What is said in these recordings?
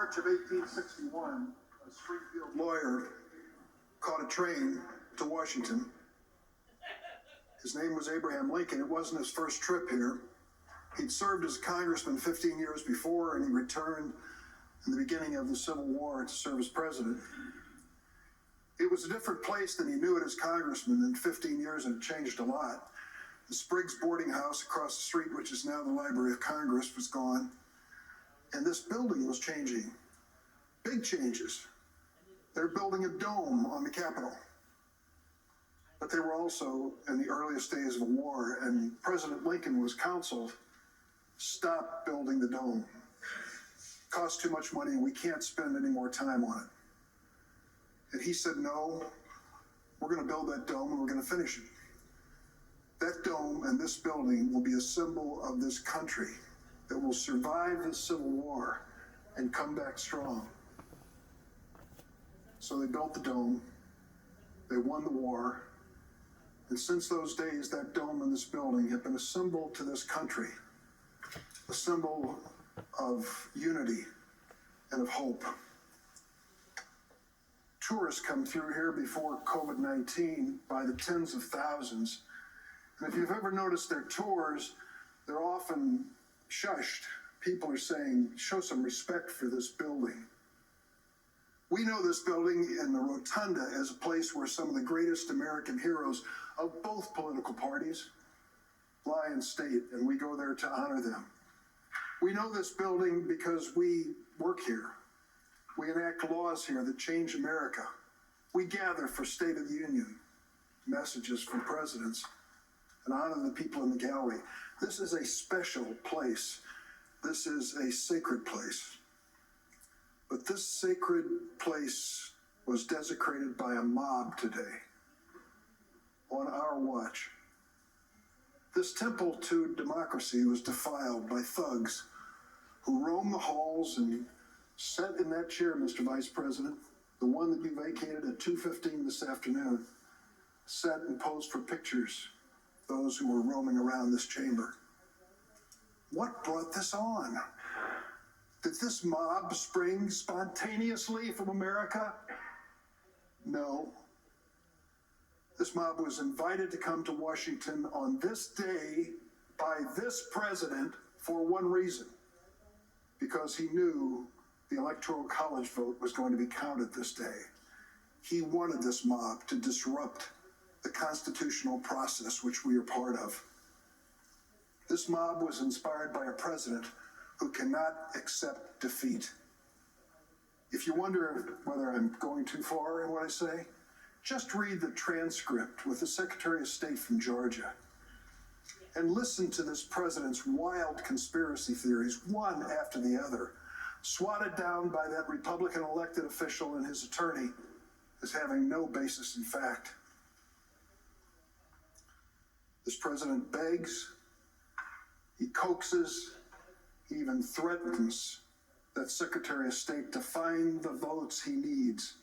March of 1861, a Springfield lawyer caught a train to Washington. His name was Abraham Lincoln. It wasn't his first trip here. He'd served as a congressman 15 years before, and he returned in the beginning of the Civil War to serve as president. It was a different place than he knew it as congressman. In 15 years, it had changed a lot. The Spriggs boarding house across the street, which is now the Library of Congress, was gone. And this building was changing. Big changes. They're building a dome on the Capitol. But they were also in the earliest days of the war, and President Lincoln was counseled, stop building the dome. Costs too much money, and we can't spend any more time on it. And he said, no, we're going to build that dome and we're going to finish it. That dome and this building will be a symbol of this country that will survive this Civil War and come back strong. So they built the dome, they won the war, and since those days, that dome and this building have been a symbol to this country, a symbol of unity and of hope. Tourists come through here before COVID-19 by the tens of thousands. And if you've ever noticed their tours, they're often shushed. People are saying, show some respect for this building. We know this building in the Rotunda as a place where some of the greatest American heroes of both political parties lie in state, and we go there to honor them. We know this building because we work here. We enact laws here that change America. We gather for State of the Union messages from presidents and honor the people in the gallery. This is a special place. This is a sacred place. But this sacred place was desecrated by a mob today on our watch. This temple to democracy was defiled by thugs who roam the halls and sat in that chair, Mr. Vice President, the one that you vacated at 2:15 this afternoon, sat and posed for pictures, those who were roaming around this chamber. What brought this on? Did this mob spring spontaneously from America? No. This mob was invited to come to Washington on this day by this president for one reason, because he knew the Electoral College vote was going to be counted this day. He wanted this mob to disrupt the constitutional process which we are part of. This mob was inspired by a president who cannot accept defeat. If you wonder whether I'm going too far in what I say, just read the transcript with the Secretary of State from Georgia and listen to this president's wild conspiracy theories, one after the other, swatted down by that Republican elected official and his attorney as having no basis in fact. This president begs, he coaxes, he even threatens that Secretary of State to find the votes he needs.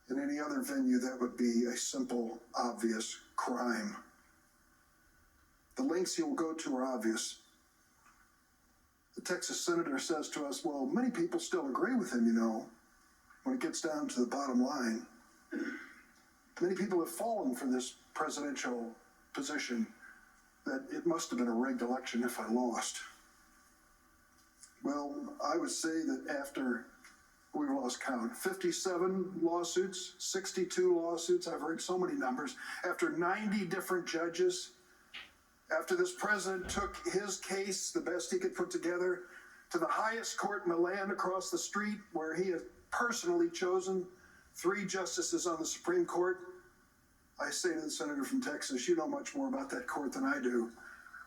In any other venue, that would be a simple, obvious crime. The lengths he will go to are obvious. The Texas senator says to us, well, many people still agree with him, you know, when it gets down to the bottom line. Many people have fallen for this presidential position that it must have been a rigged election if I lost. Well, I would say that after we've lost count, 57 lawsuits, 62 lawsuits, I've heard so many numbers, after 90 different judges, after this president took his case, the best he could put together, to the highest court in the land across the street, where he had personally chosen 3 justices on the Supreme Court, I say to the senator from Texas, you know much more about that court than I do.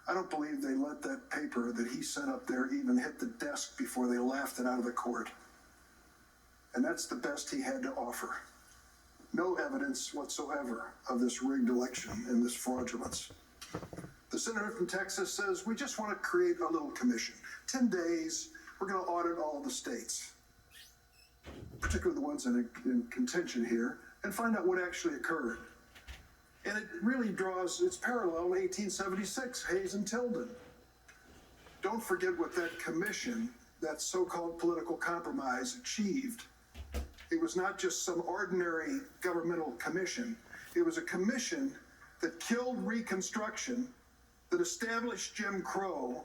I don't believe they let that paper that he sent up there even hit the desk before they laughed it out of the court. And that's the best he had to offer. No evidence whatsoever of this rigged election and this fraudulence. The senator from Texas says, we just want to create a little commission. 10 days, we're going to audit all the states, particularly the ones in contention here, and find out what actually occurred. And it really draws its parallel to 1876, Hayes and Tilden. Don't forget what that commission that so-called political compromise achieved. It was not just some ordinary governmental commission. It was a commission that killed Reconstruction, that established Jim Crow,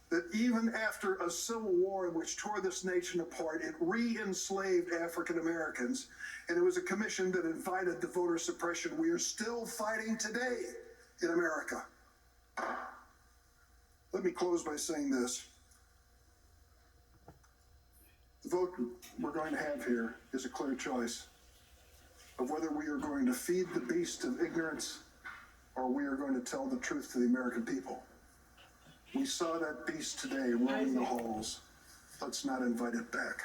that even after a civil war which tore this nation apart, it re-enslaved African Americans. And it was a commission that invited the voter suppression we are still fighting today in America. Let me close by saying this. The vote we're going to have here is a clear choice of whether we are going to feed the beast of ignorance or we are going to tell the truth to the American people. We saw that beast today roaming the halls. Let's not invite it back.